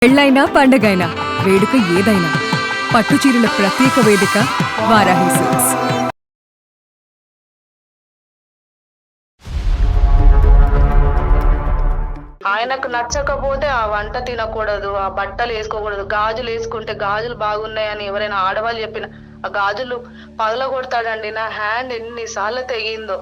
పెళ్ళైనా పండగైనా వేడుక ఏదైనా పట్టుచీరల ప్రత్యేక వేదిక వారాహి సిల్క్స్. ఆయనకు నచ్చకపోతే ఆ వంట తినకూడదు, ఆ బట్టలు వేసుకోకూడదు, గాజులు వేసుకుంటే గాజులు బాగున్నాయని ఎవరైనా ఆడవాళ్ళు చెప్పిన ఆ గాజులు పగలగొడతాడండి. నా హ్యాండ్ ఎన్నిసార్లు తెగిందో.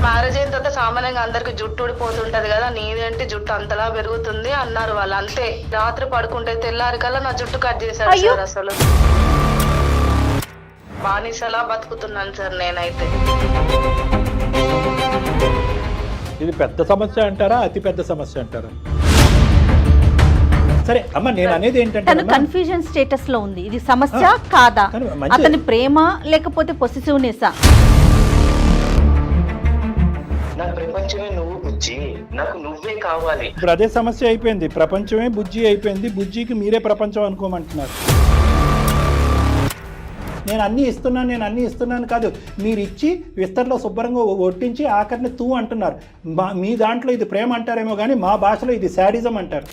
మ్యారేజ్ అయిన తర్వాత సామాన్యంగా అందరికి జుట్టు ఊడిపోతుంటది కదా, నీదేంటి జుట్టు అంతలా పెరుగుతుంది అన్నారు వాళ్ళు. అంతే, రాత్రి పడుకుంటే తెల్లారి కల్లా నా జుట్టు కట్ చేశారు సార్. అసలు బానిసలా బతుకుతున్నాను సార్ నేనైతే. ఇది పెద్ద సమస్య అంటారా, అతి పెద్ద సమస్య అంటారా? సరే అమ్మ, నేను అనేది ఏంటంటే కన్ఫ్యూజన్ స్టేటస్ లో ఉంది. ఇది సమస్య కాదా, అతని ప్రేమ లేకపోతే పొసెసివ్నెస్? నా ప్రపంచమే నువ్వు బుజ్జి, నాకు నువ్వే కావాలి. ఇప్పుడు అదే సమస్య అయిపోయింది. ప్రపంచమే బుజ్జి అయిపోయింది. బుజ్జికి మీరే ప్రపంచం అనుకోమంటున్నారు. నేను అన్నీ ఇస్తున్నాను కాదు, మీరు ఇచ్చి విస్తరలో శుభ్రంగా ఒట్టించి ఆఖరిని తూ అంటున్నారు. మీ దాంట్లో ఇది ప్రేమ అంటారేమో కానీ మా భాషలో ఇది శాడిజం అంటారు.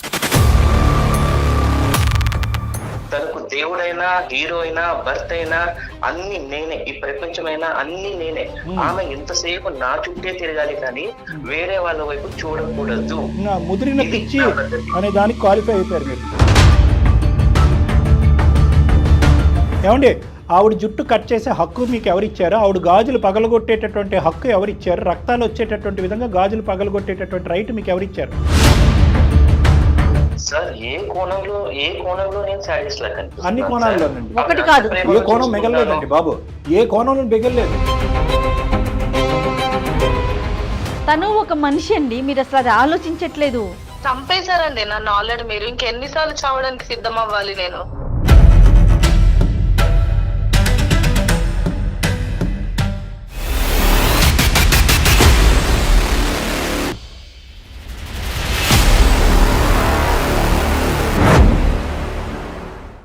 తనకు దేవుడైనా, హీరో అయినా, భర్త అయినా అన్ని నేనే, ఈ ప్రపంచమైనా అన్ని నేనే. ఆమె ఎంతసేపు నా చుట్టే తిరగాలి కానీ వేరే వాళ్ళ వైపు చూడకూడదు. ముదిరిన పిచ్చి అనే దానికి క్వాలిఫై అయిపోయారు మీరు. ఏమండి, ఆవిడ జుట్టు కట్ చేసే హక్కు మీకు ఎవరిచ్చారు? ఆవిడ గాజులు పగలగొట్టేటటువంటి హక్కు ఎవరిచ్చారు? రక్తాలు వచ్చేటటువంటి విధంగా గాజులు పగలగొట్టేటటువంటి రైట్ మీకు ఎవరిచ్చారు? సార్ ఏ కోణంలో నేను సాటిస్ఫై కనిపిస్తున్నాను? అన్ని కోణాల్లోనండి. ఒకటి కాదు, ఏ కోణం మిగలలేదండి బాబు, ఏ కోణంలో మిగలలేదు. తను ఒక మనిషి అండి, మీరు అసలు అది ఆలోచించట్లేదు. చంపేశారండి నన్ను ఆల్రెడీ. మీరు ఇంకెన్నిసార్లు చావడానికి సిద్ధం అవ్వాలి నేను?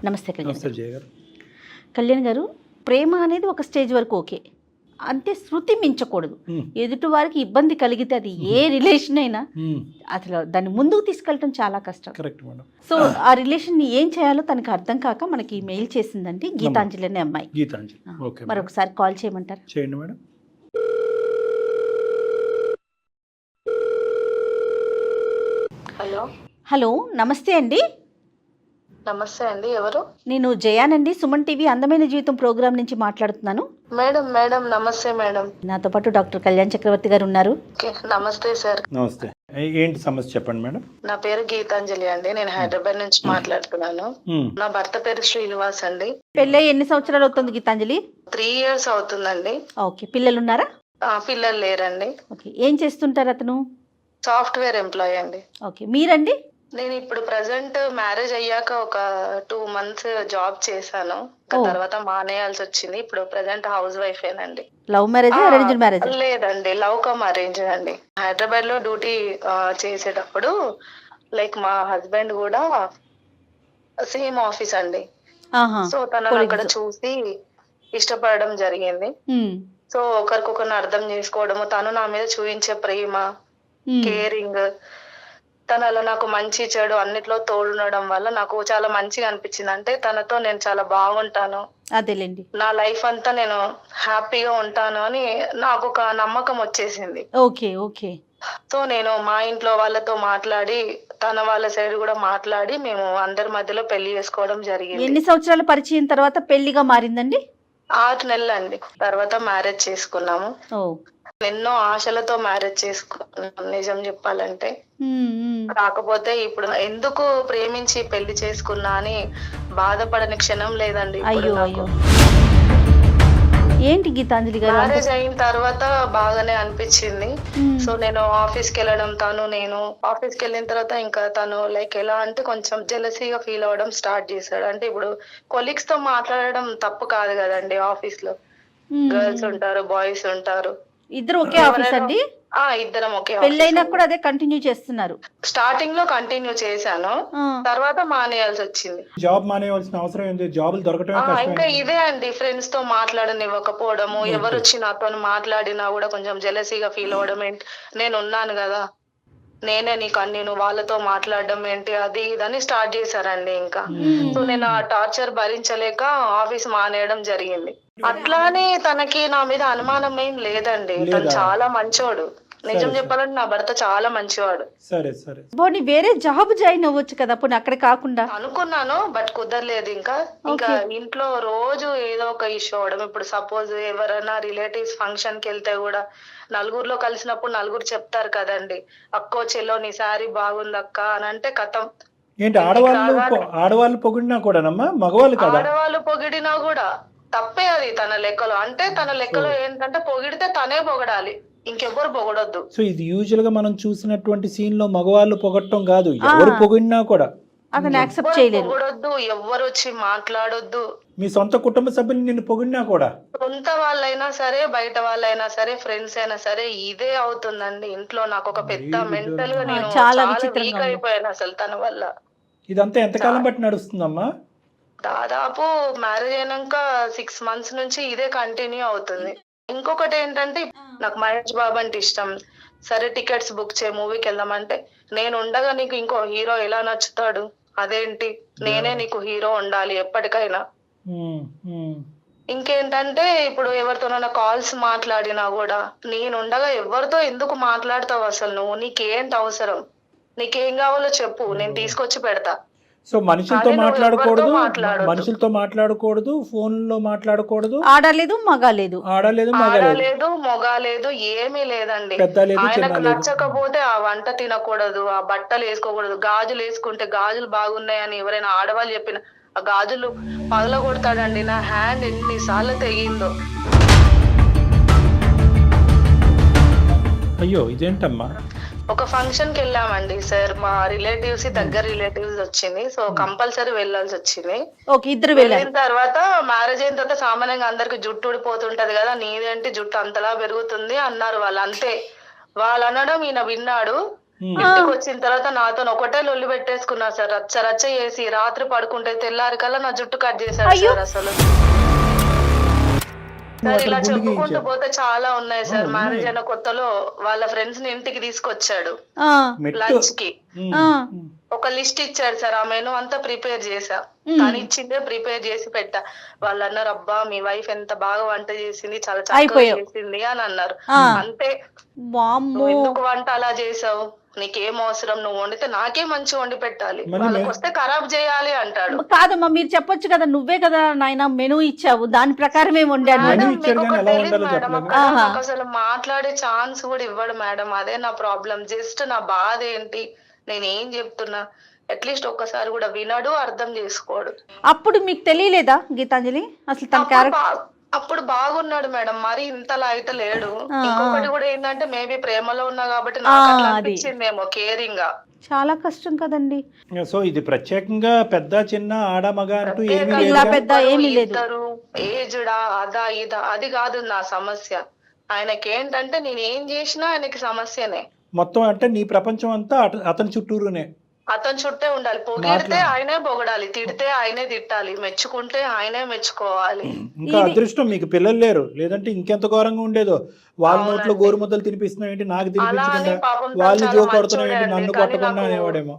నమస్తే జయ గారు. కళ్యాణ్ గారు, ప్రేమ అనేది ఒక స్టేజ్ వరకు ఓకే, అంతే శృతి మించకూడదు. ఎదుటి వారికి ఇబ్బంది కలిగితే అది ఏ రిలేషన్ అయినా అసలు దాన్ని ముందుకు తీసుకెళ్ళటం చాలా కష్టం. Correct madam. సో ఆ రిలేషన్ ని ఏం చేయాలో తనకి అర్థం కాక మనకి మెయిల్ చేసిందండి గీతాంజలి అనే అమ్మాయి. గీతాంజలి, ఓకే. మరొకసారి కాల్ చేయమంటారు? చేయండి మేడం. హలో. హలో, నమస్తే అండి. నమస్తే అండి, ఎవరు? నేను జయానండి, సుమన్ టీవీ అందమైన జీవితం ప్రోగ్రామ్ నుంచి మాట్లాడుతున్నాను. మేడం నమస్తే మేడం. నాతో పాటు డాక్టర్ కళ్యాణ్ చక్రవర్తి గారు ఉన్నారు. నమస్తే సార్. నమస్తే. ఏంటి సమస్య చెప్పండి మేడం. నా పేరు గీతాంజలి అండి, నేను హైదరాబాద్ నుంచి మాట్లాడుతున్నాను. నా భర్త పేరు శ్రీనివాస్ అండి. పెళ్ళై ఎన్ని సంవత్సరాలు అవుతుంది గీతాంజలి? 3 years అవుతుందండి. ఓకే, పిల్లలు ఉన్నారా? పిల్లలు లేరండి. ఓకే, ఏం చేస్తుంటారు అతను? సాఫ్ట్వేర్ ఎంప్లాయీ అండి. ఓకే, మీరండి? నేను ఇప్పుడు ప్రజెంట్ మ్యారేజ్ అయ్యాక ఒక 2 months జాబ్ చేశాను, తర్వాత మానేయాల్సి వచ్చింది. ఇప్పుడు ప్రజెంట్ హౌస్ వైఫ్ ఏనండి. Love marriage, arranged marriage? లేదండి, లవ్ కమ్ అరేంజ్ అండి. హైదరాబాద్ లో డ్యూటీ చేసేటప్పుడు లైక్ మా హస్బెండ్ కూడా సేమ్ ఆఫీస్ అండి. సో తనను అక్కడ చూసి ఇష్టపడడం జరిగింది. సో ఒకరికొకరిని అర్థం చేసుకోవడము, తను నా మీద చూపించే ప్రేమ, కేరింగ్, తను అలా నాకు మంచి చెడు అన్నిట్లో తోడుండడం వల్ల నాకు చాలా మంచిగా అనిపించింది. అంటే తనతో నేను చాలా బాగుంటాను, అదేలేండి, నా లైఫ్ అంతా నేను హ్యాపీగా ఉంటాను అని నాకు ఒక నమ్మకం వచ్చేసింది. Okay okay. సో నేను మా ఇంట్లో వాళ్ళతో మాట్లాడి, తన వాళ్ళ సైడ్ కూడా మాట్లాడి మేము అందరి మధ్యలో పెళ్లి చేసుకోవడం జరిగింది. ఎన్ని సంవత్సరాల పరిచయం తర్వాత పెళ్లిగా మారిందండి? 6 నెలలు అండి. తర్వాత మ్యారేజ్ చేసుకున్నాము. ఎన్నో ఆశలతో మ్యారేజ్ చేసుకున్నాం నిజం చెప్పాలంటే. కాకపోతే ఇప్పుడు ఎందుకు ప్రేమించి పెళ్లి చేసుకున్నా అని బాధపడని క్షణం లేదండి. అయ్యో అయ్యో, ఏంటి గీతాంజలి గారు? మ్యారేజ్ అయిన తర్వాత బాగానే అనిపించింది. సో నేను ఆఫీస్కి వెళ్ళడం, నేను ఆఫీస్కి వెళ్ళిన తర్వాత ఇంకా తను లైక్ ఎలా అంటే కొంచెం జెలసీగా ఫీల్ అవ్వడం స్టార్ట్ చేశాడు. అంటే ఇప్పుడు కొలీగ్స్ తో మాట్లాడడం తప్పు కాదు కదండి, ఆఫీస్ లో గర్ల్స్ ఉంటారు, బాయ్స్ ఉంటారు. ఇద్దరు ఒకే ఆఫీస్ అండి? ఇద్దరం ఒకే. పెళ్ళైనా కూడా అదే కంటిన్యూ చేస్తున్నారు? స్టార్టింగ్ లో కంటిన్యూ చేశాను, తర్వాత మానేయాల్సి వచ్చింది. జాబ్ మానేయాల్సిన అవసరం ఏంటి? జాబులు దొరకటమే ఇంకా ఇదే అండి, ఫ్రెండ్స్ తో మాట్లాడనివ్వకపోవడము, ఎవరు వచ్చి నాతో మాట్లాడినా కూడా కొంచెం జెలసీగా ఫీల్ అవ్వడం. నేను ఉన్నాను కదా. నేనే నీకు అన్ని, నువ్వు వాళ్ళతో మాట్లాడడం ఏంటి అది ఇదని స్టార్ట్ చేశారండి. ఇంకా సో నేను ఆ టార్చర్ భరించలేక ఆఫీస్ మానేయడం జరిగింది. అట్లానే తనకి నా మీద అనుమానం ఏం లేదండి, తను చాలా మంచోడు. నిజం చెప్పాలంటే నా భర్త చాలా మంచివాడు. సరే సరే, పోనీ వేరే జాబ్ జాయిన్ అవ్వచ్చు కదా పోనీ అక్కడ కాకుండా. అనుకున్నాను బట్ కుదరలేదు. ఇంకా ఇంట్లో రోజు ఏదో ఒక ఇష్యూ అవడం. ఇప్పుడు సపోజ్ ఎవరైనా రిలేటివ్స్ ఫంక్షన్ కి వెళ్తే కూడా నలుగురిలో కలిసినప్పుడు నలుగురు చెప్తారు కదండి, అక్కో చెల్లో నీ శారీ బాగుంది అక్క అని అంటే కథం. ఏంటి ఆడవాళ్ళు పొగిడినా కూడానమ్మా, మగవాళ్ళు కదా? ఆడవాళ్ళు పొగిడినా కూడా తప్పే అది తన లెక్కలో. అంటే తన లెక్కలో ఏంటంటే పొగిడితే తనే పొగడాలి, ఇంకెవ్వరు పొగడొద్దు. సో ఇది యూజువల్ గా మనం చూసినటువంటి సీన్ లో మగవాళ్ళు పొగట్టం కాదు, ఎవరు పొగిడినా కూడా అతను యాక్సెప్ట్ చేయలేదు. పొగడొద్దు, ఎవ్వరు వచ్చి మాట్లాడొద్దు. మీ సొంత కుటుంబ సభ్యులు నిన్ను పొగిడినా కూడా, సొంత వాళ్ళైనా సరే బయట వాళ్ళైనా సరే ఫ్రెండ్స్ అయినా సరే ఇదే అవుతుందండి ఇంట్లో. నాకు ఒక పెద్ద మెంటల్ గా నేను చాలా చాలా వీక్ అయిపోయాను అసలు తన వల్ల. ఇదంతా ఎంతకాలం బట్టి నడుస్తుందమ్మా? దాదాపు మ్యారేజ్ అయినాక 6 months నుంచి ఇదే కంటిన్యూ అవుతుంది. ఇంకొకటి ఏంటంటే నాకు మహేష్ బాబు అంటే ఇష్టం. సరే టికెట్స్ బుక్ చేయి మూవీకి వెళ్దామంటే, నేను ఉండగా నీకు ఇంకో హీరో ఎలా నచ్చుతాడు? అదేంటి, నేనే నీకు హీరో ఉండాలి ఎప్పటికైనా. ఇంకేంటంటే ఇప్పుడు ఎవరితోనైనా కాల్స్ మాట్లాడినా కూడా నేనుండగా ఎవరితో ఎందుకు మాట్లాడతావు అసలు నువ్వు? నీకేంటి అవసరం? నీకేం కావాలో చెప్పు, నేను తీసుకొచ్చి పెడతా. సో మనుషులతో మాట్లాడకూడదు, ఫోన్ లో మాట్లాడకూడదు, ఆడలేదు మగాలేదు, మొగాలేదు, ఏమీ లేదండి. ఆయనకు నచ్చకపోతే ఆ వంట తినకూడదు, ఆ బట్టలు వేసుకోకూడదు. గాజులు వేసుకుంటే గాజులు బాగున్నాయని ఎవరైనా ఆడవాళ్ళు చెప్పిన ఆ గాజులు పగలగొడతాడండి. నా హ్యాండ్ ఎన్నిసార్లు తెగిందో. అయ్యో ఇదేంటమ్మా? ఒక ఫంక్షన్ కి వెళ్ళామండి సార్, మా రిలేటివ్స్ దగ్గర రిలేటివ్స్ వచ్చింది. సో కంపల్సరీ వెళ్ళాల్సి వచ్చింది. వెళ్ళిన తర్వాత మ్యారేజ్ అయిన తర్వాత సామాన్యంగా అందరికి జుట్టు ఊడిపోతుంటది కదా, నీదేంటి జుట్టు అంతలా పెరుగుతుంది అన్నారు వాళ్ళు. అంతే వాళ్ళు అనడం ఈయన విన్నాడు. ఇంటికి వచ్చిన తర్వాత నాతో ఒకటే లొల్లి పెట్టేసుకున్నా సార్, రచ్చ చేసి రాత్రి పడుకుంటే తెల్లారి కల్లా నా జుట్టు కట్ చేశారు సార్. అసలు సార్ ఇలా చెప్పుకుంటూ పోతే చాలా ఉన్నాయి సార్. మ్యారేజ్ అయిన కొత్తలో వాళ్ళ ఫ్రెండ్స్ ని ఇంటికి తీసుకొచ్చాడు లంచ్ కి. ఒక లిస్ట్ ఇచ్చాడు సార్, ఆ మెనూ అంతా ప్రిపేర్ చేసా. తను ఇచ్చిందే ప్రిపేర్ చేసి పెట్టా. వాళ్ళు అన్నారు, అబ్బా మీ వైఫ్ ఎంత బాగా వంట చేసింది, చాలా చక్కగా చేసింది అని అన్నారు. అంతే, నువ్వు ఎందుకు వంట అలా చేసావు, నీకేం అవసరం, నువ్వు వండితే నాకే మంచి వండి పెట్టాలి, వాళ్ళకి వస్తే ఖరాబ్ చేయాలి అంటాడు. కాదమ్మా మీరు చెప్పొచ్చు కదా, నువ్వే కదా నాయన మెనూ ఇచ్చావు, దాని ప్రకారమే వండాను. నాకు అసలు మాట్లాడే ఛాన్స్ కూడా ఇవ్వడు మేడం, అదే నా ప్రాబ్లం. జస్ట్ నా బాధ ఏంటి, నేనేం చెప్తున్నా అట్లీస్ట్ ఒక్కసారి కూడా వినడు, అర్థం చేసుకోడు. అప్పుడు మీకు తెలియలేదా గీతాంజలి అసలు తన క్యారెక్టర్? అప్పుడు బాగున్నాడు మేడం, మరి ఇంతలా అయితే లేడు. ఇంకొకటి కూడా ఏంటంటే మేబీ ప్రేమలో ఉన్నా కాబట్టి నాకు అట్లా అనిపించిందేమో, కేరింగ్ గా. చాలా కష్టం కదండి. సో ఇది ప్రత్యేకంగా పెద్ద చిన్న ఆడ మగ అంటూ ఏమీ లేదు. ఏజ్డా అదా ఇదా అది కాదు నా సమస్య. ఆయనకేంటంటే నేను ఏం చేసినా ఆయనకి సమస్యనే మొత్తం. అంటే నీ ప్రపంచం అంతా అతని చుట్టూరునే, అతని చుట్టే ఉండాలి. పొగిడితే ఆయనే పొగడాలి, తిడితే ఆయనే తిట్టాలి, మెచ్చుకుంటే ఆయనే మెచ్చుకోవాలి. ఇంకా అదృష్టం మీకు పిల్లలు లేరు, లేదంటే ఇంకెంత ఘోరంగా ఉండేదో. వాళ్ళ నోట్లో గోరుముద్దలు తినిపిస్తున్నావు ఏంటి, నాకు తినిపించకుండా వాళ్ళు జో కొడుతున్నావు ఏంటి, నన్ను కొట్టకుండా అనేవాడేమో.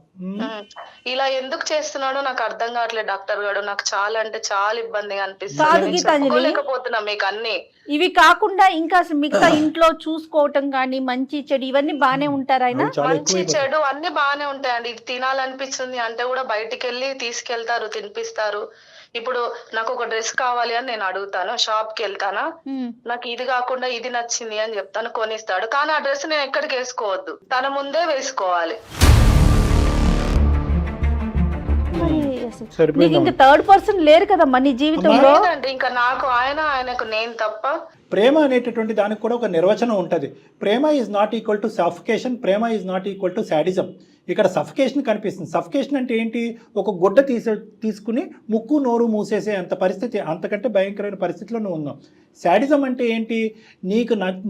ఇలా ఎందుకు చేస్తున్నాడో నాకు అర్థం కావట్లేదు డాక్టర్ గారు. నాకు చాలా అంటే చాలా ఇబ్బందిగా అనిపిస్తుంది. లేకపోతున్నా మీకు అన్ని ఇవి కాకుండా ఇంకా మిగతా ఇంట్లో చూసుకోవటం కానీ మంచి చెడు ఇవన్నీ బానే ఉంటారు ఆయన? మంచి చెడు అన్ని బానే ఉంటాయండి. ఇది తినాలనిపిస్తుంది అంటే కూడా బయటికి వెళ్ళి తీసుకెళ్తారు, తినిపిస్తారు. ఇప్పుడు నాకు ఒక డ్రెస్ కావాలి అని నేను అడుగుతాను, షాప్ కి వెళ్తానా, నాకు ఇది కాకుండా ఇది నచ్చింది అని చెప్తాను, కొనిస్తాడు. కానీ ఆ డ్రెస్ నేను ఎక్కడికి వేసుకోవద్దు, తన ముందే వేసుకోవాలి. ఇంకా థర్డ్ పర్సన్ లేరు కదమ్మా నీ జీవితంలో? ఇంకా నాకు ఆయనకు నేను తప్ప. ప్రేమ అనేటటువంటి దానికి కూడా ఒక నిర్వచనం ఉంటుంది. ప్రేమ is not equal to suffocation, ప్రేమ is not equal to sadism. ఇక్కడ సఫికేషన్ కనిపిస్తుంది. సఫికేషన్ అంటే ఏంటి, ఒక గుడ్డ తీసుకుని ముక్కు నోరు మూసేసే అంత పరిస్థితి, అంతకంటే భయంకరమైన పరిస్థితిలో నువ్వు ఉన్నావు. శాడిజం అంటే ఏంటి,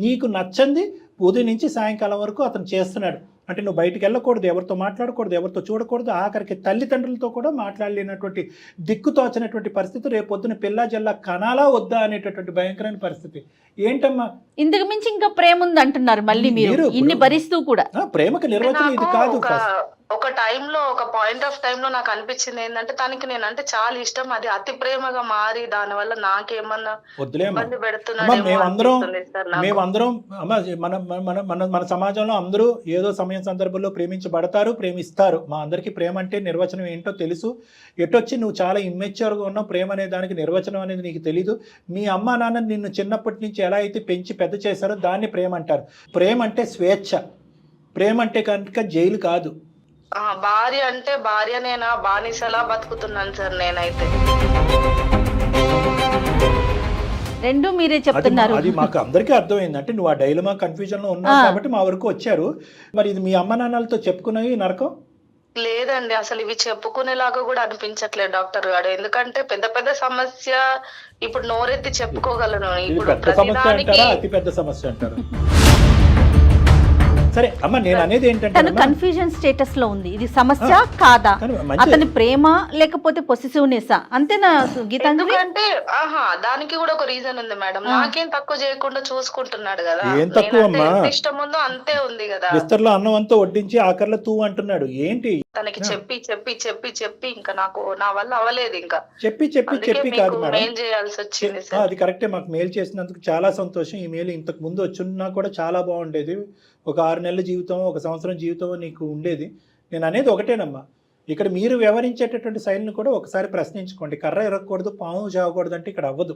నీకు నచ్చంది ఉదయం నుంచి సాయంకాలం వరకు అతను చేస్తున్నాడు, అంటే నువ్వు బయటికి వెళ్ళకూడదు, ఎవరితో మాట్లాడకూడదు, ఎవరితో చూడకూడదు, ఆఖరికి తల్లిదండ్రులతో కూడా మాట్లాడలేనటువంటి దిక్కుతోచనటువంటి పరిస్థితి, రేపొద్దున పిల్లా జల్లా కనాలా వద్దా అనేటటువంటి భయంకరమైన పరిస్థితి. ఏంటమ్మా ఇంతకు మించి ఇంకా ప్రేమ ఉంది అంటున్నారు మళ్ళీ మీరు ఇన్ని భరిస్తూ కూడా. ప్రేమకు నిర్వచనం ఇది కాదు. ఒక టైంలో, ఒక పాయింట్ ఆఫ్ టైం లో నాకు అనిపించింది ఏంటంటే తనకి నేనంటే చాలా ఇష్టం, అది అతి ప్రేమగా మారి దానివల్ల నాకేమన్నా ఇబ్బంది పెడుతున్నాడు. మేమందరం అమ్మ మన సమాజంలో అందరూ ఏదో సమయం సందర్భంలో ప్రేమించబడతారు, ప్రేమిస్తారు. మా అందరికీ ప్రేమ అంటే నిర్వచనం ఏంటో తెలుసు. ఎటొచ్చి నువ్వు చాలా ఇమ్మెచ్యూర్గా ఉన్నావు, ప్రేమ అనే దానికి నిర్వచనం అనేది నీకు తెలీదు. మీ అమ్మా నాన్న నిన్ను చిన్నప్పటి నుంచి ఎలా అయితే పెంచి పెద్ద చేశారో దాన్ని ప్రేమ అంటారు. ప్రేమ అంటే స్వేచ్ఛ, ప్రేమ అంటే కనుక జైలు కాదు. భార్య అంటే భార్యనేనా, బానిసలా బతుకుతున్నాను సార్ నేనైతే. రెండు మీరే చెప్తున్నారు. అది మాకు అందరికీ అర్థమైంది. అంటే నువ్వు ఆ డైలమా కన్ఫ్యూజన్ లో ఉన్నావు కాబట్టి మా వరకు వచ్చారు. మరి ఇది మీ అమ్మ నాన్నలతో చెప్పుకున్నాయి నరకం? లేదండి, అసలు ఇవి చెప్పుకునేలాగా కూడా అనిపించట్లేదు డాక్టర్ గారు. ఎందుకంటే పెద్ద పెద్ద సమస్య ఇప్పుడు నోరెత్తి చెప్పుకోగలను. ఇప్పుడు పెద్ద సమస్య అంటారా, అతి పెద్ద సమస్య అంటారా? సరే అమ్మ, నేను అనేది ఏంటంటే కన్ఫ్యూజన్ స్టేటస్ లో ఉంది. ఇది సమస్య కాదా, అతని ప్రేమ లేకపోతే పొసెసివ్నెస్ అంతేనా గీతాంజలి? అంటే దానికి కూడా ఒక రీజన్ ఉంది మేడం. నాకేం తక్కువ చేయకుండా చూసుకుంటున్నాడు కదా. ఏం తక్కువ అమ్మా, ఇష్టం ఉందో అంతే ఉంది కదా. విస్తర్లో అన్నం అంతా వడ్డించి ఆఖర్లో తూ అంటున్నాడు. ఏంటి తనకి చెప్పి చెప్పి చెప్పి చెప్పి ఇంకా నాకు నా వల్ల అవ్వలేదు. ఇంకా చెప్పి చెప్పి చెప్పి కాదు మేడం, మెయిల్ చేయాల్సి వచ్చింది. అది కరెక్టే. మాకు మెయిల్ చేసినందుకు చాలా సంతోషం. ఈ మెయిల్ ఇంతకు ముందు వచ్చినా కూడా చాలా బాగుండేది. ఒక 6 నెలల జీవితం, 1 సంవత్సరం జీవితం నీకు ఉండేది. నేను అనేది ఒకటేనమ్మా, ఇక్కడ మీరు వ్యవహరించేటటువంటి శైలిని కూడా ఒకసారి ప్రశ్నించుకోండి. కర్ర ఎరగకూడదు, పాము చావకూడదు అంటే ఇక్కడ అవ్వదు.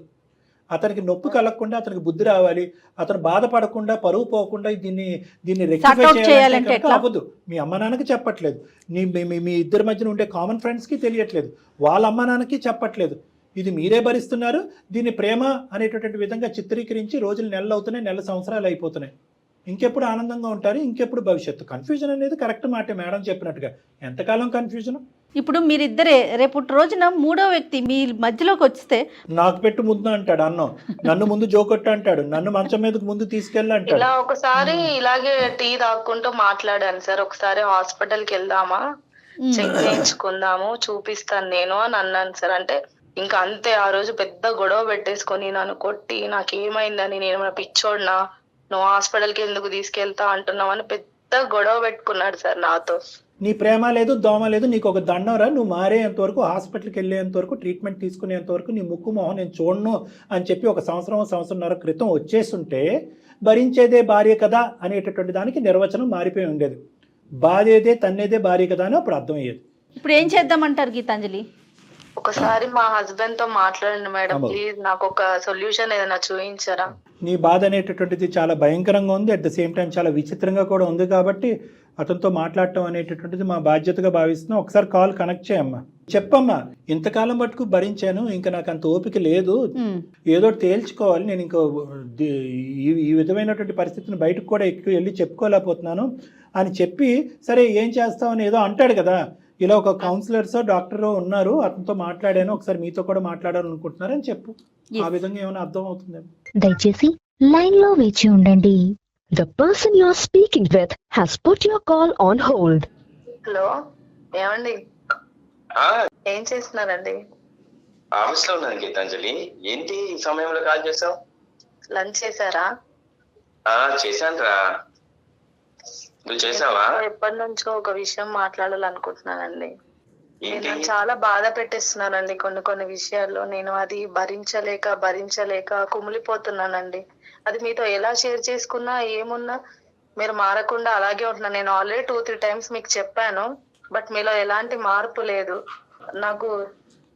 అతనికి నొప్పి కలగకుండా, అతనికి బుద్ధి రావాలి, అతను బాధపడకుండా, పరువు పోకుండా దీన్ని రెక్టిఫై చేయాలంటే అవ్వదు. మీ అమ్మ నాన్నకి చెప్పట్లేదు, మీ ఇద్దరి మధ్యన ఉండే కామన్ ఫ్రెండ్స్కి తెలియట్లేదు, వాళ్ళ అమ్మ నాన్నకి చెప్పట్లేదు. ఇది మీరే భరిస్తున్నారు. దీన్ని ప్రేమ అనేటటువంటి విధంగా చిత్రీకరించి రోజులు నెలలు అవుతున్నాయి, నెల సంవత్సరాలు అయిపోతున్నాయి. ఇంకెప్పుడు ఆనందంగా ఉంటారు, ఇంకెప్పుడు భవిష్యత్తు. కన్ఫ్యూజన్ అనేది కరెక్ట్ మాటే మేడం చెప్పినట్టుగా. ఎంతకాలం కన్ఫ్యూజన్? ఇప్పుడు మీరిద్దరే రేపు రోజున మూడో వ్యక్తి మీ మధ్యలోకి వస్తే నాకు పెట్టు ముందు అంటాడు అన్నం, నన్ను ముందు జోకొట్టు అంటాడు, నన్ను మంచం మీదకి ముందు తీసుకెళ్ళి అంటాడు. ఇలా ఒకసారి ఇలాగే టీ తాక్కుంటూ మాట్లాడాను సార్. ఒకసారి హాస్పిటల్కి వెళ్దామా, చెక్ చేయించుకుందాము, చూపిస్తాను నేను అని అన్నాను సార్. అంటే ఇంకా అంతే. ఆ రోజు పెద్ద గొడవ పెట్టేసుకొని నన్ను కొట్టి నాకేమైందని, నేను పిచ్చోడినా, నువ్వు హాస్పిటల్కి ఎందుకు తీసుకెళ్తా అంటున్నావు అని పెద్ద గొడవ పెట్టుకున్నాడు సార్ నాతో. నీ ప్రేమ లేదు, దోమ లేదు, నీకు ఒక దండంరా, నువ్వు మారేంత వరకు, హాస్పిటల్కి వెళ్ళేంత వరకు, ట్రీట్మెంట్ తీసుకునేంత వరకు నీ ముక్కు మొహం నేను చూడను అని చెప్పి 1 సంవత్సరం, సంవత్సరంన్నర క్రితం వచ్చేస్తుంటే భరించేదే భార్య కదా అనేటటువంటి దానికి నిర్వచనం మారిపోయి ఉండేది. బాధేదే తన్నేదే భార్య కదా అని అప్పుడు అర్థమయ్యేది. ఇప్పుడు ఏం చేద్దామంటారు గీతాంజలి? ఒకసారి మా హస్బెండ్ తో మాట్లాడండి మేడం ప్లీజ్, నాకు ఒక సొల్యూషన్ ఏదైనా చూపించరా. నీ బాధ అనేటటువంటిది చాలా భయంకరంగా ఉంది, అట్ ద సేమ్ టైం చాలా విచిత్రంగా కూడా ఉంది. కాబట్టి అతనితో మాట్లాడటం అనేటటువంటిది మా బాధ్యతగా భావిస్తున్నాం. ఒకసారి కాల్ కనెక్ట్ చేయమ్మా, చెప్పమ్మా. ఇంతకాలం మటుకు భరించాను, ఇంకా నాకు అంత ఓపిక లేదు, ఏదో తేల్చుకోవాలి, నేను ఇంకో ఈ విధమైనటువంటి పరిస్థితిని బయటకు కూడా ఎక్కువ వెళ్ళి చెప్పుకోలేకపోతున్నాను అని చెప్పి, సరే ఏం చేస్తామని ఏదో అంటాడు కదా. ఇలా ఒక కౌన్సిలర్స్ డాక్టర్ ఉన్నారు, అతనితో మాట్లాడాను, ఒకసారి మీతో కూడా మాట్లాడాలనుకుంటున్నారు అని చెప్పు. ఆ విధంగా ఏమైనా అర్థం అవుతుంది. దయచేసి లైన్ లో వేచి ఉండండి. The person you are speaking with has put your call on hold. Hello, ఏమండి ఏం చేస్తున్నారండి? ఆఫీస్ లో ఉన్నాను గీతాంజలి. ఏంటి ఈ సమయంలో కాల్ చేసావు? లంచ్ చేశారా? చేశాను రా, నువ్వు చేసావా? ఎప్పటి నుంచో ఒక విషయం మాట్లాడాలనుకుంటున్నానండి. నేను చాలా బాధ పెట్టేస్తున్నానండి కొన్ని విషయాల్లో. నేను అది భరించలేక కుమిలిపోతున్నానండి. అది మీతో ఎలా షేర్ చేసుకున్నా ఏమున్నా మీరు మారకుండా అలాగే ఉంటున్నాను. నేను ఆల్రెడీ 2-3 టైమ్స్ మీకు చెప్పాను, బట్ మీలో ఎలాంటి మార్పు లేదు. నాకు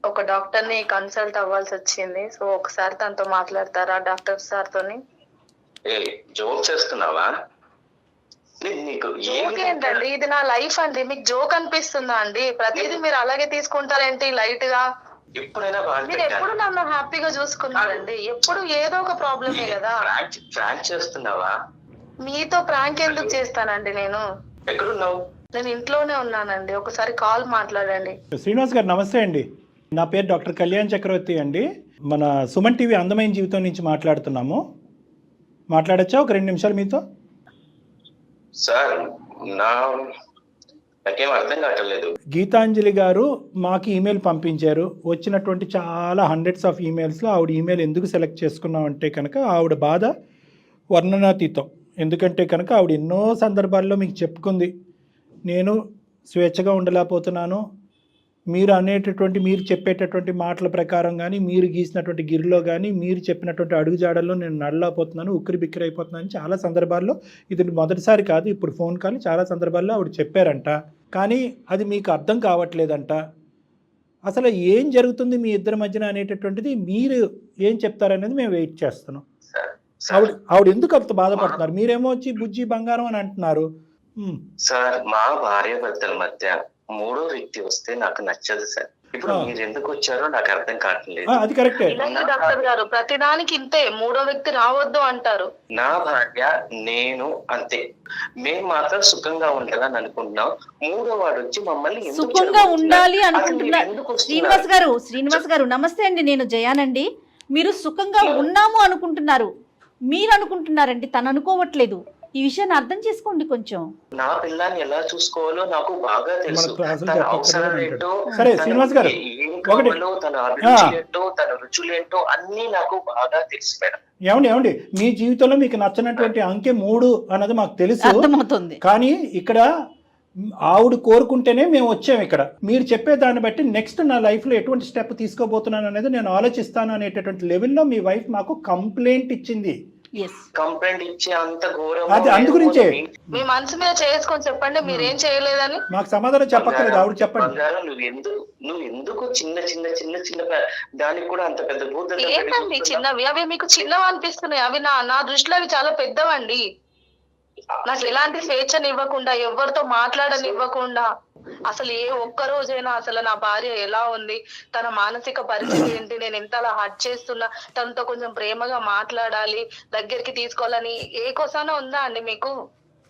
ఒక డాక్టర్ ని కన్సల్ట్ అవ్వాల్సి వచ్చింది. సో ఒకసారి తనతో మాట్లాడతారా డాక్టర్ సార్ తోని? జోక్ చేస్తున్నావా? జోక్ ఏంటండి, ఇది నా లైఫ్ అండి. మీకు జోక్ అనిపిస్తుందా అండి? ప్రతిదీ మీరు అలాగే తీసుకుంటారేంటి లైట్ గా? మీరు ఎప్పుడు నన్ను హ్యాపీగా చూసుకున్నారండి, ఎప్పుడు ఏదో ఒక ప్రాబ్లమే కదా. ప్రాంక్ చేస్తున్నావా? మీతో ప్రాంక్ ఎందుకు చేస్తానండి? నేను ఎక్కడున్నావు? నేను ఇంట్లోనే ఉన్నానండి. ఒకసారి కాల్ మాట్లాడండి. శ్రీనివాస్ గారు నమస్తే అండి. నా పేరు డాక్టర్ కళ్యాణ్ చక్రవర్తి అండి. మన సుమన్ టీవీ అందమైన జీవితం నుంచి మాట్లాడుతున్నాము. మాట్లాడచ్చా ఒక 2 నిమిషాలు మీతో? సార్ నాకేం అర్థం కావట్లేదు. గీతాంజలి గారు మాకు ఈమెయిల్ పంపించారు. వచ్చినటువంటి చాలా హండ్రెడ్స్ ఆఫ్ ఈమెయిల్స్లో ఆవిడ ఈమెయిల్ ఎందుకు సెలెక్ట్ చేసుకున్నామంటే కనుక ఆవిడ బాధ వర్ణనాతీతం. ఎందుకంటే కనుక ఆవిడ ఎన్నో సందర్భాల్లో మీకు చెప్పుకుంది, నేను స్వేచ్ఛగా ఉండలేకపోతున్నాను, మీరు చెప్పేటటువంటి మాటల ప్రకారం కానీ, మీరు గీసినటువంటి గిరిలో కానీ, మీరు చెప్పినటువంటి అడుగుజాడల్లో నేను నడలేకపోతున్నాను, ఉక్కిరి బిక్కిరి అయిపోతున్నాను. చాలా సందర్భాల్లో, ఇది మొదటిసారి కాదు, ఇప్పుడు ఫోన్ కాల్ చాలా సందర్భాల్లో ఆవిడ చెప్పారంట. కానీ అది మీకు అర్థం కావట్లేదంట. అసలు ఏం జరుగుతుంది మీ ఇద్దరి మధ్యన అనేటటువంటిది మీరు ఏం చెప్తారనేది మేము వెయిట్ చేస్తున్నాం. ఆవిడ ఎందుకు అంత బాధపడుతున్నారు? మీరేమో వచ్చి బుజ్జి బంగారం అని అంటున్నారు. సార్, మా భార్య భర్తల మధ్య మూడో వ్యక్తి వస్తే నాకు నచ్చదు సార్. ఇప్పుడు మీరు ఎందుకు వచ్చారో నాకు అర్థం కావట్లేదు. అది కరెక్టే డాక్టర్ గారు, ప్రతిదానికి ఇంతే, మూడో వ్యక్తి రావద్దు అంటారు. నా భార్య నేను అంతే, మేము మాత్రం సుఖంగా ఉండాలని అనుకుంటున్నాం. మూడో వాడు వచ్చి మమ్మల్ని సుఖంగా ఉండాలి అనుకుంటున్నారు. శ్రీనివాస్ గారు నమస్తే అండి, నేను జయానండి. మీరు సుఖంగా ఉన్నాము అనుకుంటున్నారు, మీరు అనుకుంటున్నారండి, తను అనుకోవట్లేదు. ఈ విషయాన్ని అర్థం చేసుకోండి కొంచెం. నా పిల్లాన్ని ఎలా చూసుకోవాలో నాకు బాగా తెలుసు. తన అవసరం ఏంటో, తన అభిరుచి ఏంటో, తన రుచులేంటో అన్ని నాకు బాగా తెలుసు మేడం. ఏమండి మీ జీవితంలో మీకు నచ్చినటువంటి అంకె 3 అన్నది మాకు తెలుసు, అర్థమవుతుంది. కానీ ఇక్కడ ఆవిడ కోరుకుంటేనే మేము వచ్చాము. ఇక్కడ మీరు చెప్పే దాన్ని బట్టి నెక్స్ట్ నా లైఫ్లో ఎటువంటి స్టెప్ తీసుకోబోతున్నాను అనేది నేను ఆలోచిస్తాను అనేటటువంటి లెవెల్లో మీ వైఫ్ మాకు కంప్లైంట్ ఇచ్చింది. కంప్లైంట్ ఇచ్చే అంత ఘోరం అది అందుగురించే మీ మనసు మీద చేసుకొని చెప్పండి, మీరేం చేయలేదని. మాకు సమాధానం చెప్పక్కర్లేదు, ఆవిడ చెప్పండి. నువ్వు ఎందుకు చిన్న చిన్న చిన్న చిన్న దానికి కూడా అంత పెద్ద భూత ఏంటండి చిన్నవి? అవి మీకు చిన్నవి అనిపిస్తున్నాయి, అవి నా దృష్టిలో అవి చాలా పెద్దవండి. నాకు ఎలాంటి స్వేచ్ఛని ఇవ్వకుండా, ఎవరితో మాట్లాడనివ్వకుండా, అసలు ఏ ఒక్క రోజైనా అసలు నా భార్య ఎలా ఉంది, తన మానసిక పరిస్థితి ఏంటి, నేను ఎంత అలా హర్ట్ చేస్తున్నా, తనతో కొంచెం ప్రేమగా మాట్లాడాలి, దగ్గరికి తీసుకోవాలని ఏ కోసానా ఉందా అండి మీకు?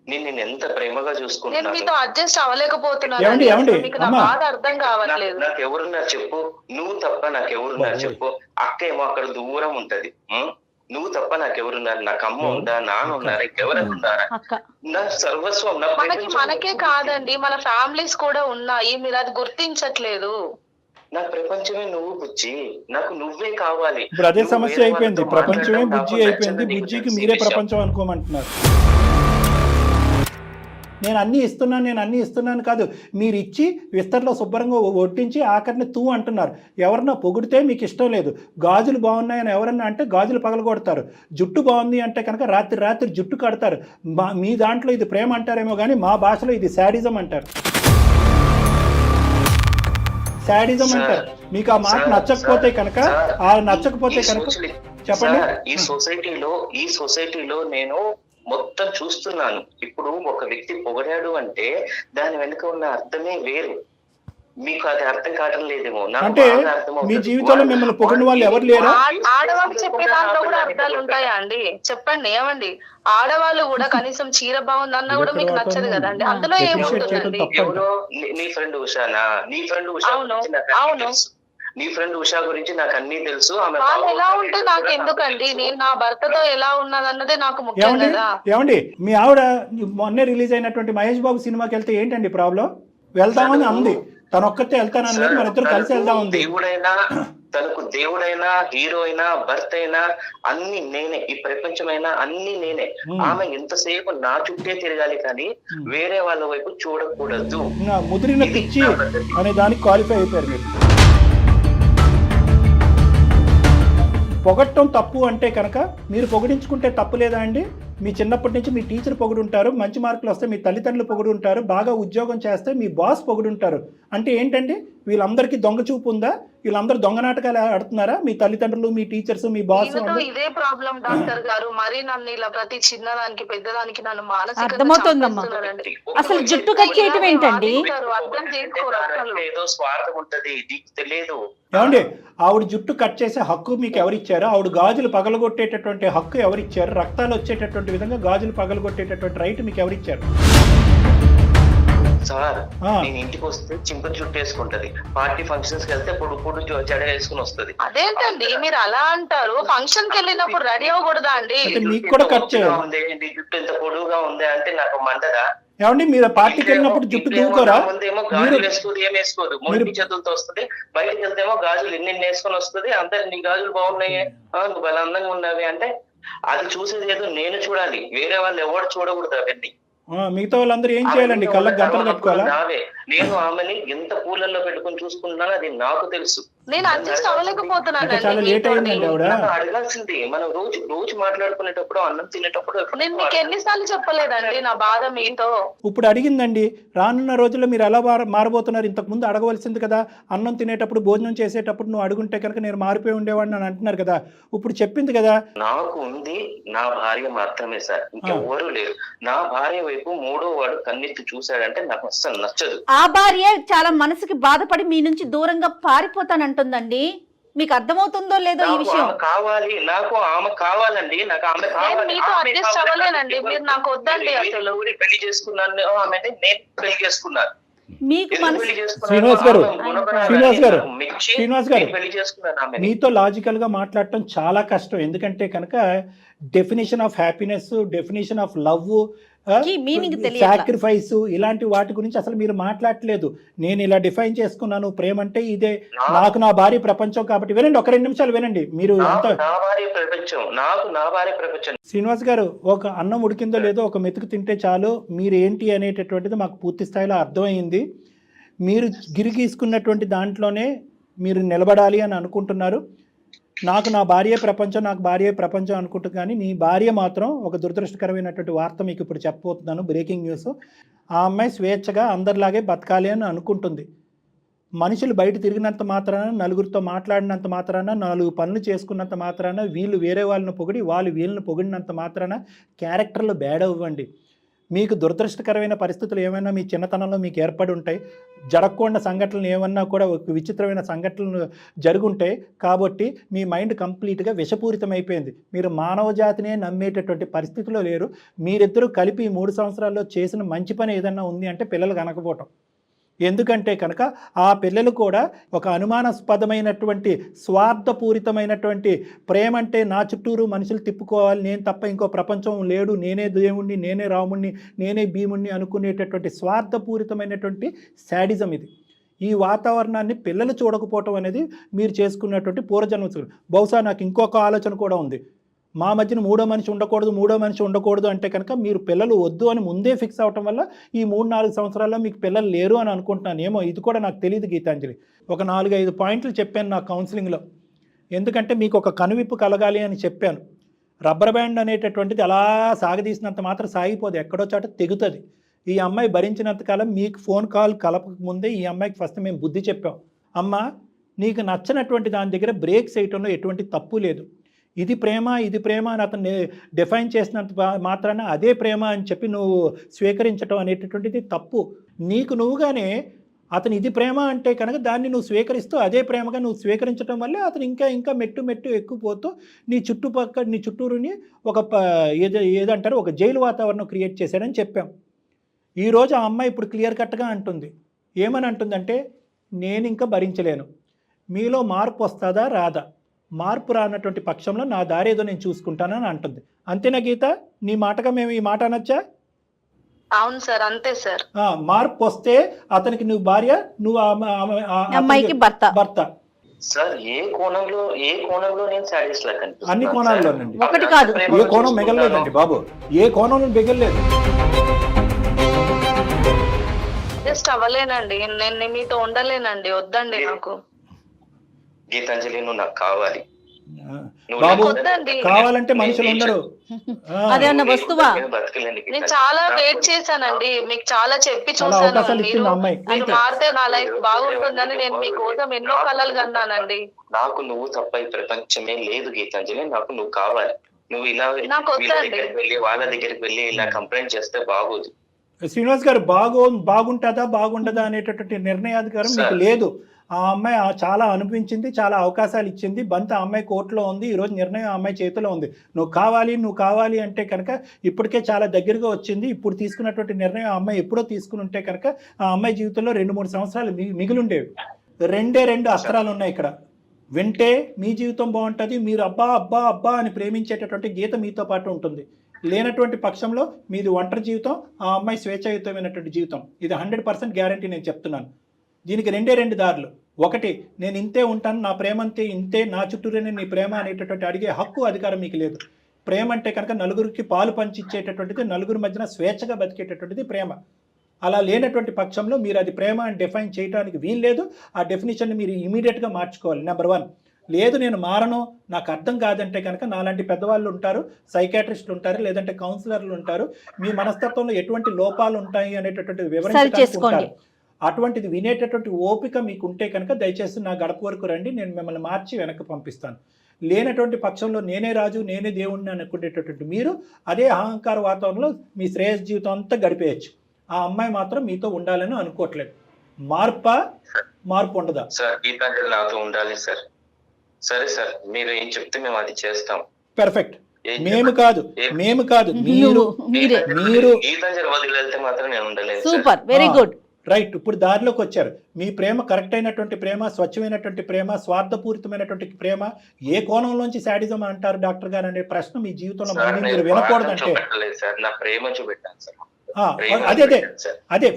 నేను ఎంత ప్రేమగా చూసుకుంటున్నాను. నేను మీతో అడ్జస్ట్ అవ్వలేకపోతున్నాను, మీకు నా బాధ అర్థం కావట్లేదు. నాకు ఎవరున్నారు చెప్పు, నువ్వు తప్ప నాకు ఎవరున్నారు చెప్పు. అక్క ఏమో అక్కడ దూరం ఉంటది, నువ్వు తప్ప నాకెవరున్నారు? నాకు అమ్మ ఉందా, నాన్న ఉన్నారా, ఇంకెవరైనా ఉన్నారా? నా సర్వస్వం. మనకే కాదండి, మన ఫ్యామిలీస్ కూడా ఉన్నాయి, మీరు అది గుర్తించట్లేదు. నా ప్రపంచమే నువ్వు బుజ్జి, నాకు నువ్వే కావాలి. ఇప్పుడు అదే సమస్య అయిపోయింది, ప్రపంచమే బుజ్జి అయిపోయింది, బుజ్జికి మీరే ప్రపంచం అనుకోమంటున్నారు. నేను అన్నీ ఇస్తున్నాను కాదు, మీరు ఇచ్చి విస్తరలో శుభ్రంగా వడ్డించి ఆఖరిని తూ అంటున్నారు. ఎవరన్నా పొగిడితే మీకు ఇష్టం లేదు. గాజులు బాగున్నాయని ఎవరన్నా అంటే గాజులు పగలగొడతారు. జుట్టు బాగుంది అంటే కనుక రాత్రి జుట్టు కడతారు. మీ దాంట్లో ఇది ప్రేమ అంటారేమో కానీ మా భాషలో ఇది శాడిజం అంటారు. శాడిజం అంటారు. మీకు ఆ మాట నచ్చకపోతే కనుక చెప్పండి. ఈ సొసైటీలో నేను మొత్తం చూస్తున్నాను. ఇప్పుడు ఒక వ్యక్తి పొగడాడు అంటే దాని వెనుక ఉన్న అర్థమే వేరు. మీకు అది అర్థం కావడం లేదేమో. అంటే మీ జీవితంలో మిమ్మల్ని పొగిడిన వాళ్ళు ఎవరు లేరా? ఆడవాళ్ళు చెప్పే దాంట్లో కూడా అర్థాలు ఉంటాయా అండి? చెప్పండి. ఏమండి, ఆడవాళ్ళు కూడా కనీసం చీర బాగుందన్నా కూడా మీకు నచ్చదు కదండి, అందులో ఏముంటుందండి? నీ ఫ్రెండ్ ఉషానా? నీ ఫ్రెండ్ ఉషా? అవును, నీ ఫ్రెండ్ ఉషా గురించి నాకు అన్ని తెలుసు. ఆమె ఎలా ఉంటే నాకు ఎందుకండి? నేను నా భర్తతో ఎలా ఉన్నదన్నదే నాకు ముఖ్యం కదా. ఏమండి, మీ ఆవిడ మొన్నే రిలీజ్ అయినటువంటి మహేష్ బాబు సినిమాకి వెళ్తే ఏంటండి ప్రాబ్లం? వెళ్తామని అంది, తను ఒక్కతే వెళ్తానని, మన ఇద్దరు కలిసి వెళ్దాం ఉంది. తనకు దేవుడైనా, హీరో అయినా, భర్త అయినా అన్ని నేనే, ఈ ప్రపంచమైనా అన్ని నేనే. ఆమె ఎంతసేపు నా చుట్టే తిరగాలి కానీ వేరే వాళ్ళ వైపు చూడకూడదు. ముదిరిన పిచ్చి అనే దానికి క్వాలిఫై అయిపోయారు మీరు. పొగట్టం తప్పు అంటే కనుక మీరు పొగిడించుకుంటే తప్పు లేదా అండి? మీ చిన్నప్పటి నుంచి మీ టీచర్ పొగుడుంటారు, మంచి మార్కులు వస్తే మీ తల్లిదండ్రులు పొగుడుంటారు, బాగా ఉద్యోగం చేస్తే మీ బాస్ పొగుడుంటారు. అంటే ఏంటండి, వీళ్ళందరికీ దొంగ చూపు ఉందా? వీళ్ళందరూ దొంగ నాటకాలు ఆడుతున్నారా? మీ తల్లిదండ్రులు, మీ టీచర్స్, మీ బాస్? ఇదే ప్రాబ్లం డాక్టర్ గారు. మరి నన్ను ఇలా ప్రతి చిన్నదానికి పెద్దదానికి నన్ను మానసికంగా అర్థమవుతుందమ్మా. అసలు జుట్టు కట్ చేయటం ఏంటండి? అర్థం చేసుకోరు. ఏదో స్వార్థం ఉంటది, తెలియదు. ఏమండి, ఆవిడ జుట్టు కట్ చేసే హక్కు మీకు ఎవరిచ్చారు? ఆవిడ గాజులు పగలగొట్టేటటువంటి హక్కు ఎవరిచ్చారు? రక్తాలు వచ్చేటటువంటి విధంగా గాజులు పగలగొట్టేటటువంటి రైట్ మీకు ఎవరిచ్చారు? సార్, నేను ఇంటికి వస్తే చింపులు చుట్టూ వేసుకుంటది, పార్టీ ఫంక్షన్స్ కి వెళ్తే పొడు జడ వేసుకుని వస్తుంది. అదేంటండి మీరు అలా అంటారు? ఫంక్షన్ కి వెళ్ళినప్పుడు రెడీ అవ్వకూడదా అండి? మీకు కూడా కట్ చేయాలి. జుట్టు ఎంత పొడుగుగా ఉంది అంటే నాకు మంటదా? ఏమండి మీరు పార్టీకి వెళ్ళినప్పుడు జుట్టు దూకోరా? ముందేమో గాజులు వేస్తుంది, ఏం వేసుకోదు, మొండి చేతులతో వస్తుంది. బయటకు వెళ్తేమో గాజులు ఎన్ని వేసుకొని వస్తుంది. అందరు నీ గాజులు బాగున్నాయి, నువ్వు బల అందంగా ఉన్నవి అంటే అది చూసేది ఏదో నేను చూడాలి, వేరే వాళ్ళు ఎవరు చూడకూడదు అవన్నీ. మిగతా వాళ్ళందరూ ఏం చేయాలండి? కళ్ళకి గంటలు కట్టుకోవాలా? నేను ఆమెని ఎంత పూలల్లో పెట్టుకుని చూసుకుంటున్నానో అది నాకు తెలుసు. నేను అడ్జస్ట్ అవ్వలేకపోతున్నాను. చాలా లేట్ అయిందండి ఆవిడ. అడగాల్సింది మనం రోజు మాట్లాడుకునేటప్పుడు, అన్నం తినేటప్పుడు. నేను మీకు ఎన్నిసార్లు చెప్పలేదండి నా బాధ మీతో? ఇప్పుడు అడిగిందండి. రానున్న రోజుల్లో మీరు ఎలా మారబోతున్నారు? ఇంతకు ముందు అడగవలసింది కదా. అన్నం తినేటప్పుడు, భోజనం చేసేటప్పుడు నువ్వు అడుగుంటే కనుక నేను మారిపోయి ఉండేవాడిని అని అంటున్నారు కదా. ఇప్పుడు చెప్పింది కదా. నాకు ఉంది నా భార్య మాత్రమే సార్, ఇంకెవ్వరూ లేరు. నా భార్య వైపు మూడో వాడు కన్నెత్తి చూశాడంటే నాకు అస్సలు నచ్చదు. ఆ భార్య చాలా మనసుకి బాధపడి మీ నుంచి దూరంగా పారిపోతానంటుందండి. మీకు అర్థమవుతుందో లేదో ఈ విషయం? కావాలి, నాకు ఆమె కావాలండి, నాకు ఆమె కావాలి. మీతో అడ్జస్ట్ అవ్వలేనండి, మీరు నాకు వద్దండి. అసలు పెళ్లి చేసుకున్నాను ఆమె, నేను పెళ్లి చేసుకున్నాను. మీకు శ్రీనివాస్ గారు పెళ్లి చేసుకున్నాను ఆమె. మీతో లాజికల్ గా మాట్లాడటం చాలా కష్టం. ఎందుకంటే కనుక definition of happiness, definition of love, sacrifice, ఇలాంటి వాటి గురించి అసలు మీరు మాట్లాడలేదు. నేను ఇలా డిఫైన్ చేసుకున్నాను, ప్రేమ అంటే ఇదే, నాకు నా భార్య ప్రపంచం. కాబట్టి వినండి, ఒక 2 నిమిషాలు వినండి. మీరు శ్రీనివాస్ గారు, ఒక అన్నం ఉడికిందో లేదో ఒక మెతుకు తింటే చాలు, మీరు ఏంటి అనేటటువంటిది మాకు పూర్తి స్థాయిలో అర్థమైంది. మీరు గిరిగీసుకున్నటువంటి దాంట్లోనే మీరు నిలబడాలి అని అనుకుంటున్నారు. నాకు నా భార్య ప్రపంచం, నాకు భార్య ప్రపంచం అనుకుంటుంది. కానీ నీ భార్య మాత్రం ఒక దురదృష్టకరమైనటువంటి వార్త మీకు ఇప్పుడు చెప్పబోతున్నాను, బ్రేకింగ్ న్యూస్. ఆ అమ్మాయి స్వేచ్ఛగా అందరిలాగే బతకాలి అని అనుకుంటుంది. మనుషులు బయట తిరిగినంత మాత్రాన, నలుగురితో మాట్లాడినంత మాత్రాన, 4 పనులు చేసుకున్నంత మాత్రాన, వీళ్ళు వేరే వాళ్ళని పొగిడి వాళ్ళు వీళ్ళని పొగిడినంత మాత్రాన క్యారెక్టర్లు బ్యాడ్ అవ్వండి. మీకు దురదృష్టకరమైన పరిస్థితులు ఏమైనా మీ చిన్నతనంలో మీకు ఏర్పడి ఉంటాయి. జరగకుండా సంఘటనలు ఏమన్నా కూడా విచిత్రమైన సంఘటనలు జరుగుంటాయి. కాబట్టి మీ మైండ్ కంప్లీట్గా విషపూరితమైపోయింది. మీరు మానవ జాతినే నమ్మేటటువంటి పరిస్థితిలో లేరు. మీరిద్దరూ కలిపి 3 సంవత్సరాల్లో చేసిన మంచి పని ఏదన్నా ఉంది అంటే పిల్లలు కనకపోవటం. ఎందుకంటే కనుక ఆ పిల్లలు కూడా ఒక అనుమానాస్పదమైనటువంటి, స్వార్థపూరితమైనటువంటి ప్రేమ అంటే నా చుట్టూరు మనుషులు తిప్పుకోవాలి, నేను తప్ప ఇంకో ప్రపంచం లేడు, నేనే దేవుణ్ణి, నేనే రాముణ్ణి, నేనే భీముణ్ణి అనుకునేటటువంటి స్వార్థపూరితమైనటువంటి శాడిజం ఇది. ఈ వాతావరణాన్ని పిల్లలు చూడకపోవటం అనేది మీరు చేసుకున్నటువంటి పూర్వజన్మ. బహుశా నాకు ఇంకొక ఆలోచన కూడా ఉంది. మా మధ్యన మూడో మనిషి ఉండకూడదు అంటే కనుక మీరు పిల్లలు వద్దు అని ముందే ఫిక్స్ అవటం వల్ల ఈ 3-4 సంవత్సరాల్లో మీకు పిల్లలు లేరు అని అనుకుంటున్నాను. ఏమో ఇది కూడా నాకు తెలియదు గీతాంజలి. ఒక 4-5 పాయింట్లు చెప్పాను నా కౌన్సిలింగ్లో. ఎందుకంటే మీకు ఒక కనువిప్పు కలగాలి అని చెప్పాను. రబ్బర్ బ్యాండ్ అనేటటువంటిది అలా సాగదీసినంత మాత్రం సాగిపోదు, ఎక్కడో చాట తెగుతుంది. ఈ అమ్మాయి భరించినంతకాలం మీకు ఫోన్ కాల్ కలపక ముందే ఈ అమ్మాయికి ఫస్ట్ మేము బుద్ధి చెప్పాం. అమ్మ, నీకు నచ్చినటువంటి దాని దగ్గర బ్రేక్ చేయటంలో ఎటువంటి తప్పు లేదు. ఇది ప్రేమ అని అతను డిఫైన్ చేసినంత మాత్రాన అదే ప్రేమ అని చెప్పి నువ్వు స్వీకరించడం అనేటటువంటిది తప్పు. నీకు నువ్వుగానే అతను ఇది ప్రేమ అంటే కనుక దాన్ని నువ్వు స్వీకరిస్తూ అదే ప్రేమగా నువ్వు స్వీకరించడం వల్లే అతను ఇంకా మెట్టు ఎక్కుపోతూ నీ చుట్టూరుని ఒక ఏదంటారు ఒక జైలు వాతావరణం క్రియేట్ చేశాడని చెప్పాం. ఈరోజు ఆ అమ్మాయి ఇప్పుడు క్లియర్ కట్గా అంటుంది. ఏమని అంటుందంటే, నేను ఇంకా భరించలేను, మీలో మార్పు వస్తుందా రాదా, మార్పు రానటువంటి పక్షంలో నా దారి ఏదో నేను చూసుకుంటానని అంటుంది. అంతేనా గీత? నీ మాటగా మేము ఈ మాట అనొచ్చా? అవును సార్, అంతే సార్. మార్పు వస్తే అతనికి నువ్వు భార్య, నువ్వు అమ్మాయికి భర్త. సార్ ఏ కోణంలో నేను సాటిస్ఫై కనిపిస్తున్నాను? అన్ని కోణాల్లోనండి, ఒకటి కాదు. ఏ కోణం మిగలలేదండి బాబు, ఏ కోణంలో మిగలలేదు. జస్ట్ అవ్వలేనండి, నేను మీతో ఉండలేనండి, వద్దండి నాకు. గీతాంజలి, నువ్వు నాకు కావాలి బాబు. కావాలంటే మనుషులు ఉండరు. అదే అన్న వస్తువా? నేను చాలా వెయిట్ చేశానండి, మీకు చాలా చెప్పి చూసాను. మీరు మారితే నా లైఫ్ బాగుంటుందని నేను మీకోసం ఎన్నో కలలు కన్నానండి. నాకు నువ్వు తప్ప ఈ ప్రపంచమే లేదు గీతాంజలి, నాకు నువ్వు కావాలి. నువ్వు ఇలా వాళ్ళ దగ్గరికి వెళ్ళి ఇలా కంప్లైంట్ చేస్తే బాగోదు. శ్రీనివాస్ గారు, బాగుంటుందా బాగుండదా అనేటటువంటి నిర్ణయాధికారం మీకు లేదు. ఆ అమ్మాయి చాలా అనుభవించింది, చాలా అవకాశాలు ఇచ్చింది. బంత ఆ అమ్మాయి కోర్టులో ఉంది. ఈరోజు నిర్ణయం ఆ అమ్మాయి చేతిలో ఉంది. నువ్వు కావాలి అంటే కనుక ఇప్పటికే చాలా దగ్గరగా వచ్చింది. ఇప్పుడు తీసుకున్నటువంటి నిర్ణయం ఆ అమ్మాయి ఎప్పుడో తీసుకుని ఉంటే కనుక ఆ అమ్మాయి జీవితంలో 2-3 సంవత్సరాలు మిగిలిండేవి. 2 అస్త్రాలు ఉన్నాయి ఇక్కడ. వింటే మీ జీవితం బాగుంటుంది, మీరు అబ్బా అని ప్రేమించేటటువంటి గీత మీతో పాటు ఉంటుంది. లేనటువంటి పక్షంలో మీది ఒంటరి జీవితం, ఆ అమ్మాయి స్వేచ్ఛాయుతమైనటువంటి జీవితం. ఇది 100% గ్యారంటీ నేను చెప్తున్నాను. దీనికి రెండు దారులు. ఒకటి, నేను ఇంతే ఉంటాను, నా ప్రేమ అంతే, ఇంతే, నా చుట్టూరేనే నీ ప్రేమ అనేటటువంటి అడిగే హక్కు అధికారం మీకు లేదు. ప్రేమ అంటే కనుక నలుగురికి పాలు పంచిచ్చేటటువంటిది, నలుగురి మధ్యన స్వేచ్ఛగా బతికేటటువంటిది ప్రేమ. అలా లేనటువంటి పక్షంలో మీరు అది ప్రేమ అని డిఫైన్ చేయడానికి వీల్లేదు. ఆ డెఫినేషన్ని మీరు ఇమీడియట్గా మార్చుకోవాలి. నెంబర్ 1. లేదు నేను మారను, నాకు అర్థం కాదంటే కనుక నాలాంటి పెద్దవాళ్ళు ఉంటారు, సైకాట్రిస్టులు ఉంటారు, లేదంటే కౌన్సిలర్లు ఉంటారు, మీ మనస్తత్వంలో ఎటువంటి లోపాలు ఉంటాయి అనేటటువంటి వివరించడానికి ఉంటారు. అటువంటిది వినేటటువంటి ఓపిక మీకు ఉంటే కనుక దయచేసి నా గడప వరకు రండి, నేను మిమ్మల్ని మార్చి వెనక్కి పంపిస్తాను. లేనటువంటి పక్షంలో నేనే రాజు, నేనే దేవుణ్ణి అనుకునేటటువంటి మీరు అదే అహంకార వాతావరణంలో మీ శ్రేయస్ జీవితం అంతా గడిపేయచ్చు. ఆ అమ్మాయి మాత్రం మీతో ఉండాలని అనుకోవట్లేదు. మార్పు ఉండదా? సార్ గీతాంజలి నాతో ఉండాలి సార్. సరే సార్, మీరు ఏం చెప్తే మేము అది చేస్తాం. పర్ఫెక్ట్. మేము కాదు మీరు గీతాంజలి వదిలి వెళ్తే మాత్రం నేను ఉండలేదు. Super, very good. రైట్. ఇప్పుడు దారిలోకి వచ్చారు. మీ ప్రేమ కరెక్ట్ అయినటువంటి ప్రేమ, స్వచ్ఛమైనటువంటి ప్రేమ, స్వార్థపూరితమైనటువంటి ప్రేమ, ఏ కోణంలోంచి శాడిజం అంటారు డాక్టర్ గారు అనే ప్రశ్న మీ జీవితంలో మీరు వినకూడదంటే అదే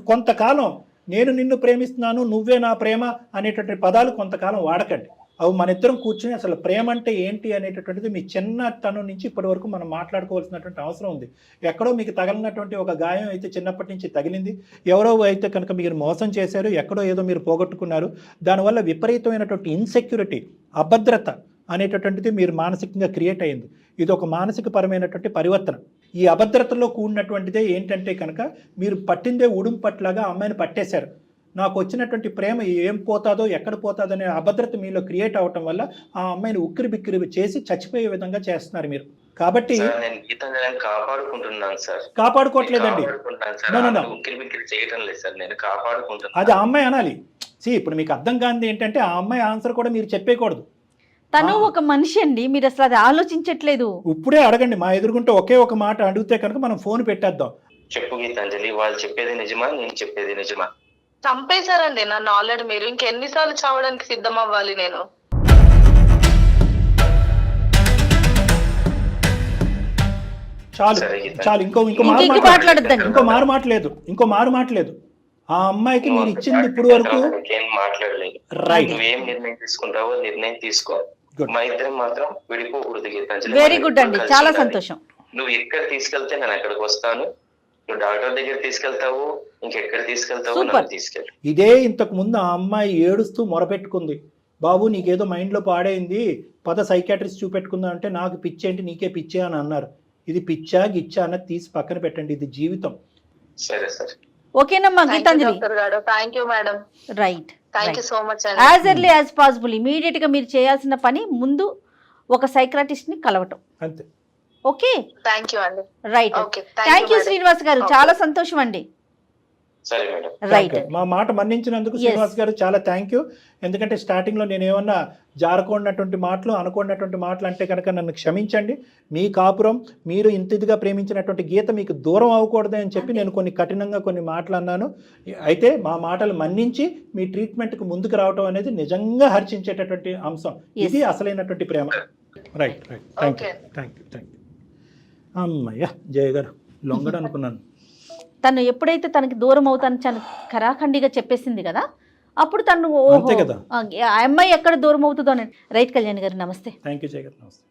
కొంతకాలం నేను నిన్ను ప్రేమిస్తున్నాను, నువ్వే నా ప్రేమ అనేటటువంటి పదాలు కొంతకాలం వాడకండి. అవి మన ఇద్దరం కూర్చుని అసలు ప్రేమ అంటే ఏంటి అనేటటువంటిది మీ చిన్నతనం నుంచి ఇప్పటి వరకు మనం మాట్లాడుకోవాల్సినటువంటి అవసరం ఉంది. ఎక్కడో మీకు తగిలినటువంటి ఒక గాయం అయితే చిన్నప్పటి నుంచి తగిలింది, ఎవరో అయితే కనుక మీరు మోసం చేశారు, ఎక్కడో ఏదో మీరు పోగొట్టుకున్నారు. దానివల్ల విపరీతమైనటువంటి ఇన్సెక్యూరిటీ, అభద్రత అనేటటువంటిది మీరు మానసికంగా క్రియేట్ అయ్యింది. ఇది ఒక మానసిక పరమైనటువంటి పరివర్తన. ఈ అభద్రతలో కూడినటువంటిదే ఏంటంటే కనుక మీరు పట్టిందే ఉడుం పట్లాగా అమ్మాయిని పట్టేశారు. నాకు వచ్చినటువంటి ప్రేమ ఏం పోతాదో, ఎక్కడ పోతాదో అనే అభద్రత మీలో క్రియేట్ అవటం వల్ల ఆ అమ్మాయిని ఉక్కిరి బిక్కిరి చేసి చచ్చిపోయే విధంగా చేస్తున్నారు మీరు. కాబట్టి కాపాడుకోవట్లేదండి, అది ఆ అమ్మాయి అనాలి. ఇప్పుడు మీకు అర్థం కానిది ఏంటంటే ఆ అమ్మాయి ఆన్సర్ కూడా మీరు చెప్పేయకూడదు. తను ఒక మనిషి అండి, మీరు అసలు అది ఆలోచించట్లేదు. ఇప్పుడే అడగండి, మా ఎదురుగుంటే ఒకే ఒక మాట అడిగితే కనుక మనం ఫోన్ పెట్టేద్దాం. చెప్పు గీతాంజలి, వాళ్ళు చెప్పేది నిజమా, నేను చెప్పేది నిజమా? చంపేశారండి నన్ను ఆల్రెడీ. మీరు ఇంకెన్నిసార్లు చావడానికి సిద్ధం అవ్వాలి నేను? చాలు ఇంకో మారు మాట్లేదు. ఆ అమ్మాయికి మీరు ఇచ్చింది ఇప్పుడు వరకు మాట్లాడలేదు. నువ్వేం నిర్ణయం తీసుకుంటావో నిర్ణయం తీసుకో, మా ఇద్దరం మాత్రం విడిపోకూడదు గీతాంజలి. వెరీ గుడ్ అండి, చాలా సంతోషం. నువ్వు ఎక్కడ తీసుకెళ్తే నేను అక్కడికి వస్తాను, నువ్వు డాక్టర్ దగ్గర తీసుకెళ్తావు, ఇంకెక్కడ తీసుకెళ్తావు నన్ను తీసుకెళ్ళి. ఇదే ఇంతకు ముందు ఆ అమ్మాయి ఏడుస్తూ మొరపెట్టుకుంది, బాబు నీకేదో మైండ్లో పాడైంది, పద సైకాట్రిస్ట్ చూపెట్టుకుందాం అంటే నాకు పిచ్చేంటి నీకే పిచ్చే అని అన్నారు. ఇది పిచ్చా గిచ్చా అన్నది తీసి పక్కన పెట్టండి, ఇది జీవితం. సరే సరే, ఓకేనమ్మా Geetanjali. Thank you madam. Right, thank you so much. As early as possible ఇమీడియట్ గా మీరు చేయాల్సిన పని ముందు ఒక సైక్రాటిస్ట్ ని కలవటం. అంతే. ఓకే, థ్యాంక్ యూ అండి. రైట్, థ్యాంక్ యూ శ్రీనివాస్ గారు, చాలా సంతోషం అండి. సరే మేడం. రైట్, మా మాట మన్నించినందుకు శ్రీనివాస్ గారు చాలా థ్యాంక్ యూ. ఎందుకంటే స్టార్టింగ్ లో నేను ఏమన్నా జారకూడనటువంటి మాటలు, అనుకున్నటువంటి మాటలు అంటే కనుక నన్ను క్షమించండి. మీ కాపురం, మీరు ఇంత ఇదిగా ప్రేమించినటువంటి గీత మీకు దూరం అవ్వకూడదు అని చెప్పి నేను కొన్ని కఠినంగా కొన్ని మాటలు అన్నాను. అయితే మా మాటలు మన్నించి మీ ట్రీట్మెంట్కి ముందుకు రావడం అనేది నిజంగా హర్షించేటటువంటి అంశం. ఇది అసలైనటువంటి ప్రేమ. Right right, thank you thank you thank you. అమ్మయ్య జయ గారు లొంగడు అనుకున్నాను. తను ఎప్పుడైతే తనకి దూరం అవుతాను ఖరాఖండిగా చెప్పేసింది కదా, అప్పుడు తను ఆ అమ్మాయి ఎక్కడ దూరం అవుతుందో అని. రైట్ కళ్యాణ్ గారు నమస్తే. థ్యాంక్ యూ జయ గారు నమస్తే.